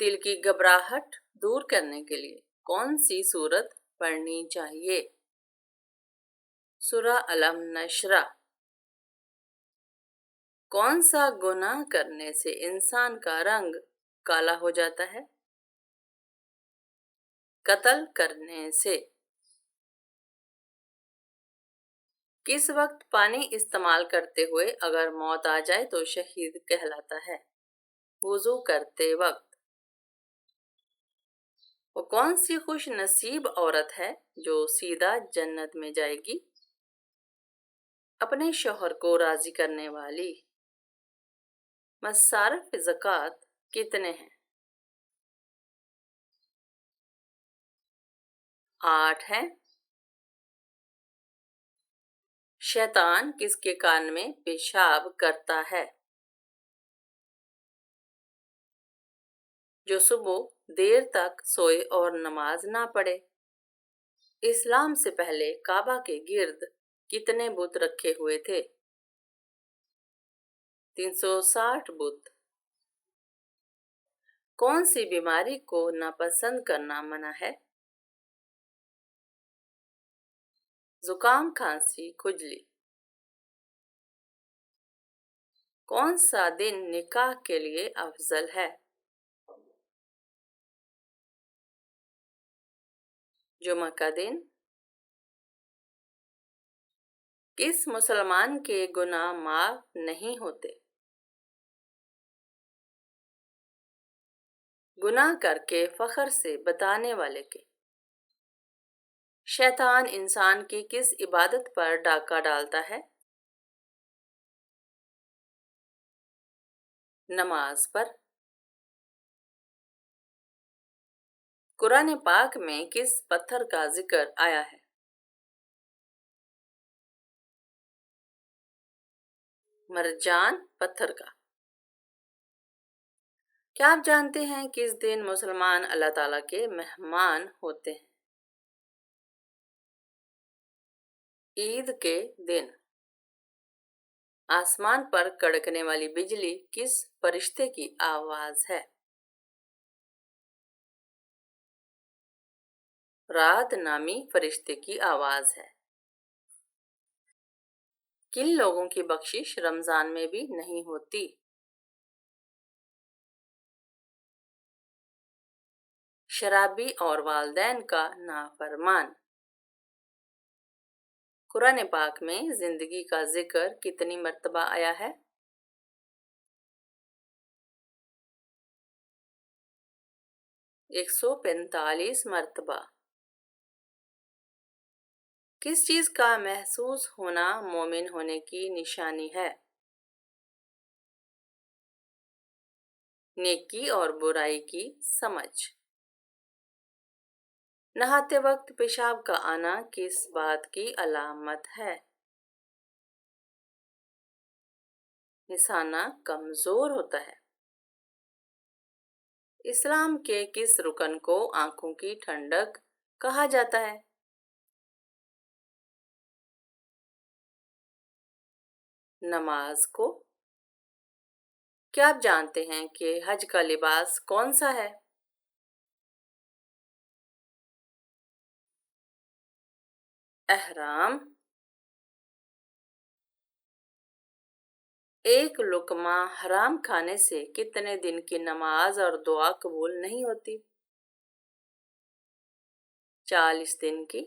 دل کی گھبراہٹ دور کرنے کے لیے کون سی سورت پڑھنی چاہیے؟ سورہ الم نشرہ۔ کون سا گناہ کرنے سے انسان کا رنگ کالا ہو جاتا ہے؟ قتل کرنے سے۔ کس وقت پانی استعمال کرتے ہوئے اگر موت آ جائے تو شہید کہلاتا ہے؟ وضو کرتے وقت۔ وہ کون سی خوش نصیب عورت ہے جو سیدھا جنت میں جائے گی؟ اپنے شوہر کو راضی کرنے والی۔ مصارف زکوٰۃ کتنے ہیں؟ 8 ہیں۔ شیطان کس کے کان میں پیشاب کرتا ہے؟ جو صبح دیر تک سوئے اور نماز نہ پڑھے۔ اسلام سے پہلے کعبہ کے گرد کتنے بت رکھے ہوئے تھے؟ 360 بت۔ کون سی بیماری کو ناپسند کرنا منع ہے؟ زکام، کھانسی، کھجلی۔ کون سا دن نکاح کے لیے افضل ہے؟ جمعہ کا دن۔ کس مسلمان کے گناہ معاف نہیں ہوتے؟ گناہ کر کے فخر سے بتانے والے کے۔ شیطان انسان کی کس عبادت پر ڈاکہ ڈالتا ہے؟ نماز پر۔ قرآن پاک میں کس پتھر کا ذکر آیا ہے؟ مرجان پتھر کا۔ کیا آپ جانتے ہیں کس دن مسلمان اللہ تعالیٰ کے مہمان ہوتے ہیں؟ عید کے دن۔ آسمان پر کڑکنے والی بجلی کس فرشتے کی آواز ہے؟ رات نامی فرشتے کی آواز ہے۔ کن لوگوں کی بخشش رمضان میں بھی نہیں ہوتی؟ شرابی اور والدین کا نافرمان۔ قرآن پاک میں زندگی کا ذکر کتنی مرتبہ آیا ہے؟ 145 مرتبہ۔ کس چیز کا محسوس ہونا مومن ہونے کی نشانی ہے؟ نیکی اور برائی کی سمجھ۔ نہاتے وقت پیشاب کا آنا کس بات کی علامت ہے؟ نشانہ کمزور ہوتا ہے۔ اسلام کے کس رکن کو آنکھوں کی ٹھنڈک کہا جاتا ہے؟ نماز کو۔ کیا آپ جانتے ہیں کہ حج کا لباس کون سا ہے؟ احرام۔ ایک لقمہ حرام کھانے سے کتنے دن کی نماز اور دعا قبول نہیں ہوتی؟ 40 دن کی۔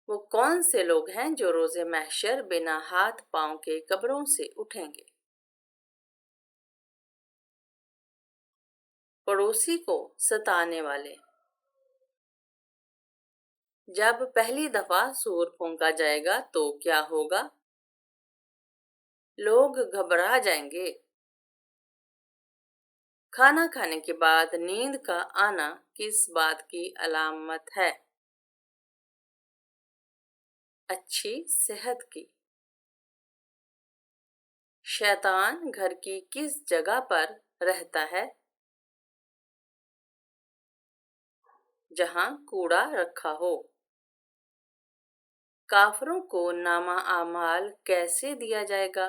وہ کون سے لوگ ہیں جو روز محشر بنا ہاتھ پاؤں کے قبروں سے اٹھیں گے؟ پڑوسی کو ستانے والے۔ جب پہلی دفعہ سور پھونکا جائے گا تو کیا ہوگا؟ لوگ گھبرا جائیں گے۔ کھانا کھانے کے بعد نیند کا آنا کس بات کی علامت ہے؟ اچھی صحت کی۔ شیطان گھر کی کس جگہ پر رہتا ہے؟ جہاں کوڑا رکھا ہو۔ کافروں کو نامہ اعمال کیسے دیا جائے گا؟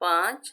5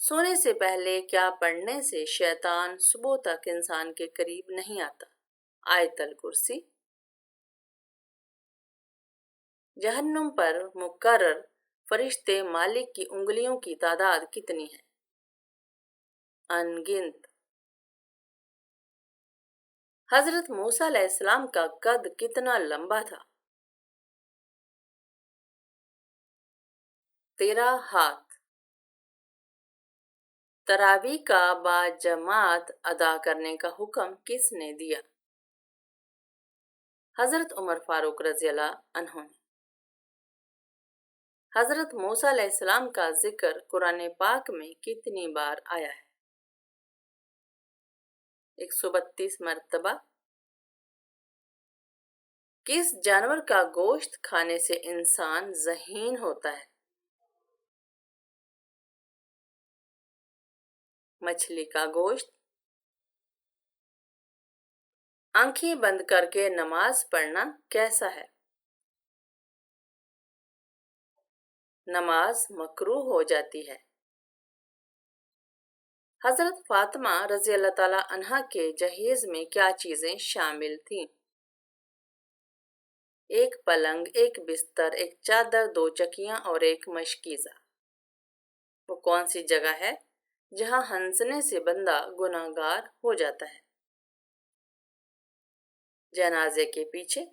سونے سے پہلے کیا پڑھنے سے شیطان صبح تک انسان کے قریب نہیں آتا؟ آیت الکرسی۔ جہنم پر مقرر فرشتے مالک کی انگلیوں کی تعداد کتنی ہے؟ ان گنت۔ حضرت موسیٰ علیہ السلام کا قد کتنا لمبا تھا؟ 13 ہاتھ۔ تراویح کا باجماعت ادا کرنے کا حکم کس نے دیا؟ حضرت عمر فاروق رضی اللہ عنہ نے۔ حضرت موسیٰ علیہ السلام کا ذکر قرآن پاک میں کتنی بار آیا ہے؟ 132 مرتبہ۔ کس جانور کا گوشت کھانے سے انسان ذہین ہوتا ہے؟ مچھلی کا گوشت۔ آنکھیں بند کر کے نماز پڑھنا کیسا ہے؟ نماز مکروہ ہو جاتی ہے۔ حضرت فاطمہ رضی اللہ تعالی عنہا کے جہیز میں کیا چیزیں شامل تھیں؟ ایک پلنگ، ایک بستر، ایک چادر، 2 چکیاں اور ایک مشکیزہ۔ وہ کون سی جگہ ہے جہاں ہنسنے سے بندہ گناہگار ہو جاتا ہے؟ جنازے کے پیچھے۔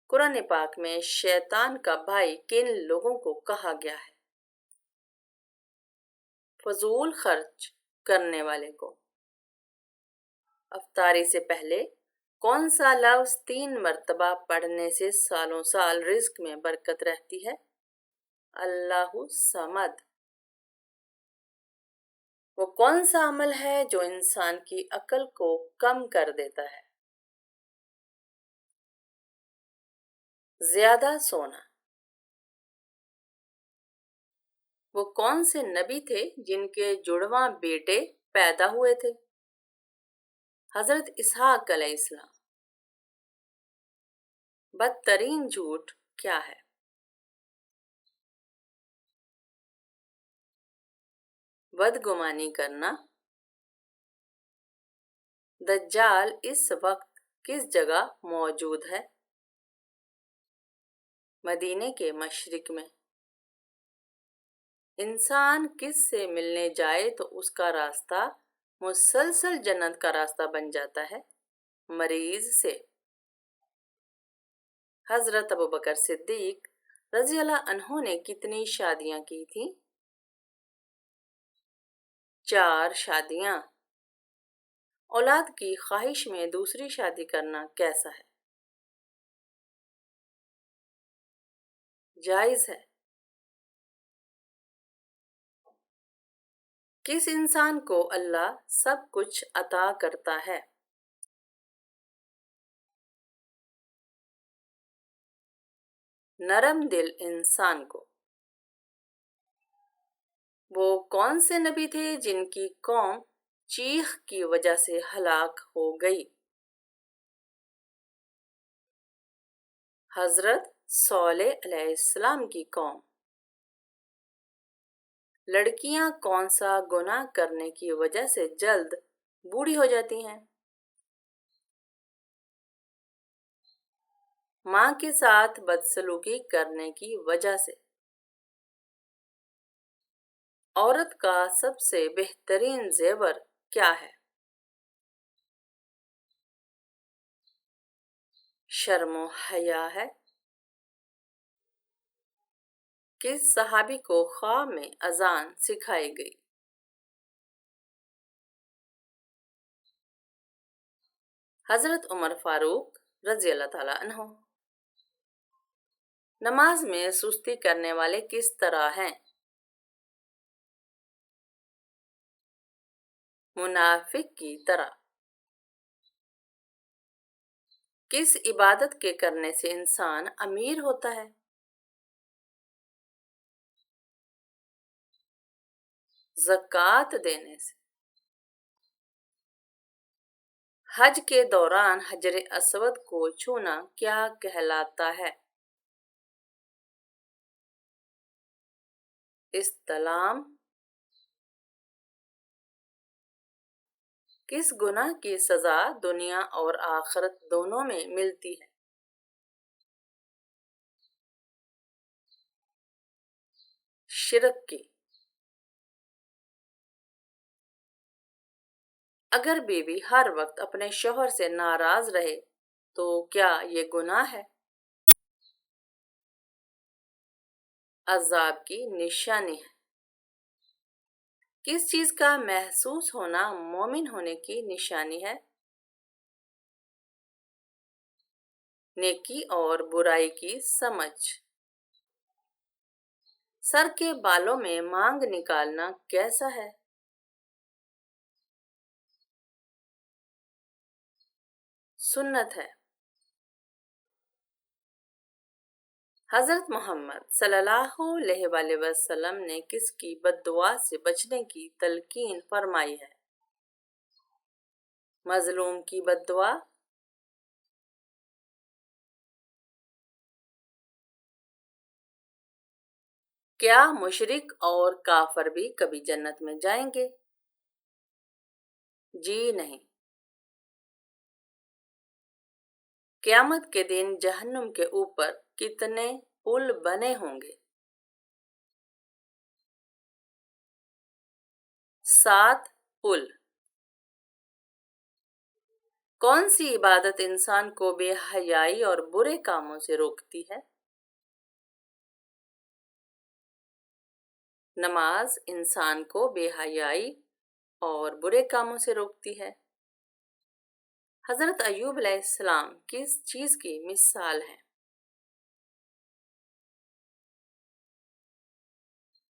قرآن پاک میں شیطان کا بھائی کن لوگوں کو کہا گیا ہے؟ فضول خرچ کرنے والے کو۔ افطاری سے پہلے کون سا لفظ 3 مرتبہ پڑھنے سے سالوں سال رزق میں برکت رہتی ہے؟ اللہ صمد۔ وہ کون سا عمل ہے جو انسان کی عقل کو کم کر دیتا ہے؟ زیادہ سونا۔ وہ کون سے نبی تھے جن کے جڑواں بیٹے پیدا ہوئے تھے؟ حضرت اسحاق علیہ السلام۔ بدترین جھوٹ کیا ہے؟ بدگمانی کرنا۔ دجال اس وقت کس جگہ موجود ہے؟ مدینے کے مشرق میں۔ انسان کس سے ملنے جائے تو اس کا راستہ مسلسل جنت کا راستہ بن جاتا ہے؟ مریض سے۔ حضرت ابوبکر صدیق رضی اللہ عنہ نے کتنی شادیاں کی تھیں؟ 4 شادیاں۔ اولاد کی خواہش میں دوسری شادی کرنا کیسا ہے؟ جائز ہے۔ کس انسان کو اللہ سب کچھ عطا کرتا ہے؟ نرم دل انسان کو۔ وہ کون سے نبی تھے جن کی قوم چیخ کی وجہ سے ہلاک ہو گئی؟ حضرت صالح علیہ السلام کی قوم۔ لڑکیاں کون سا گناہ کرنے کی وجہ سے جلد بوڑھی ہو جاتی ہیں؟ ماں کے ساتھ بدسلوکی کرنے کی وجہ سے۔ عورت کا سب سے بہترین زیور کیا ہے؟ شرم و حیا ہے۔ کس صحابی کو خواب میں اذان سکھائی گئی؟ حضرت عمر فاروق رضی اللہ تعالی عنہ۔ نماز میں سستی کرنے والے کس طرح ہیں؟ منافق کی طرح۔ کس عبادت کے کرنے سے انسان امیر ہوتا ہے؟ زکوٰۃ دینے سے۔ حج کے دوران حجر اسود کو چھونا کیا کہلاتا ہے؟ استلام۔ کس گناہ کی سزا دنیا اور آخرت دونوں میں ملتی ہے؟ شرک کی۔ اگر بیوی ہر وقت اپنے شوہر سے ناراض رہے تو کیا یہ گناہ ہے؟ عذاب کی نشانی ہے۔ کس چیز کا محسوس ہونا مومن ہونے کی نشانی ہے؟ نیکی اور برائی کی سمجھ۔ سر کے بالوں میں مانگ نکالنا کیسا ہے؟ سنت ہے۔ حضرت محمد صلی اللہ علیہ وآلہ وسلم نے کس کی بد دعا سے بچنے کی تلقین فرمائی ہے؟ مظلوم کی بد دعا۔ کیا مشرک اور کافر بھی کبھی جنت میں جائیں گے؟ جی نہیں۔ قیامت کے دن جہنم کے اوپر کتنے پل بنے ہوں گے؟ 7 پل۔ کون سی عبادت انسان کو بے حیائی اور برے کاموں سے روکتی ہے؟ نماز انسان کو بے حیائی اور برے کاموں سے روکتی ہے۔ حضرت ایوب علیہ السلام کس چیز کی مثال ہے؟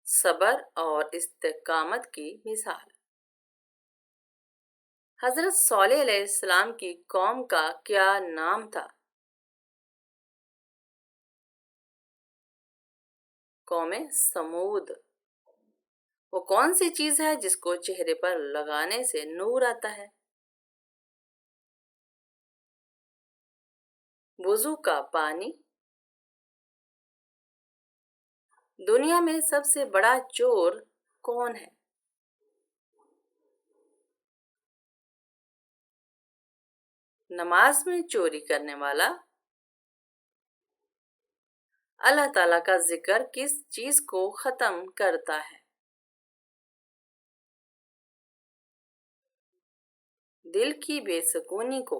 صبر اور استقامت کی مثال۔ حضرت صالح علیہ السلام کی قوم کا کیا نام تھا؟ قوم سمود۔ وہ کون سی چیز ہے جس کو چہرے پر لگانے سے نور آتا ہے؟ وضو کا پانی۔ دنیا میں سب سے بڑا چور کون ہے؟ نماز میں چوری کرنے والا۔ اللہ تعالیٰ کا ذکر کس چیز کو ختم کرتا ہے؟ دل کی بے سکونی کو۔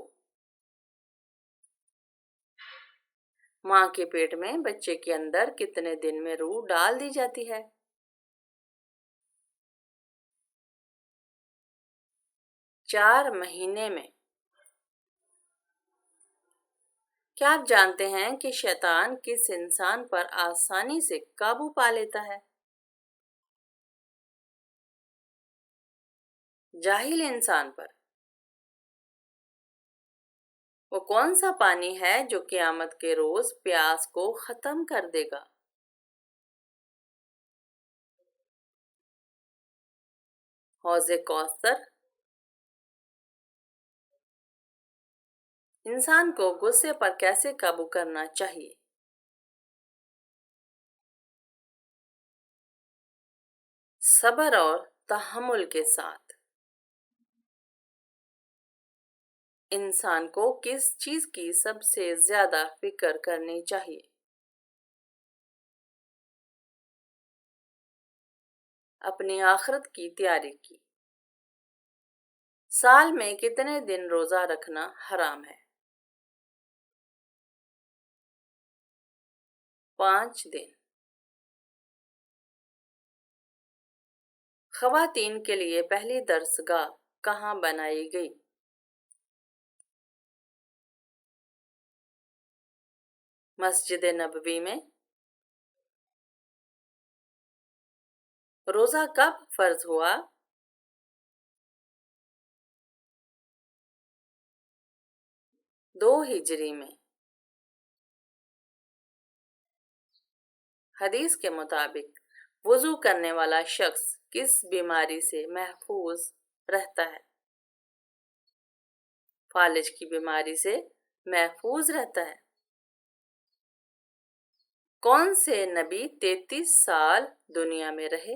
ماں کے پیٹ میں بچے کے اندر کتنے دن میں روح ڈال دی جاتی ہے؟ 4 مہینے میں۔ کیا آپ جانتے ہیں کہ شیطان کس انسان پر آسانی سے قابو پا لیتا ہے؟ جاہل انسان پر۔ وہ کون سا پانی ہے جو قیامت کے روز پیاس کو ختم کر دے گا؟ حوض کوثر۔ انسان کو غصے پر کیسے قابو کرنا چاہیے؟ صبر اور تحمل کے ساتھ۔ انسان کو کس چیز کی سب سے زیادہ فکر کرنی چاہیے؟ اپنی آخرت کی تیاری کی۔ سال میں کتنے دن روزہ رکھنا حرام ہے؟ 5 دن۔ خواتین کے لیے پہلی درسگاہ کہاں بنائی گئی؟ مسجد نبوی میں۔ روزہ کب فرض ہوا؟ 2 ہجری میں۔ حدیث کے مطابق وضو کرنے والا شخص کس بیماری سے محفوظ رہتا ہے؟ فالج کی بیماری سے محفوظ رہتا ہے۔ کون سے نبی 33 سال دنیا میں رہے؟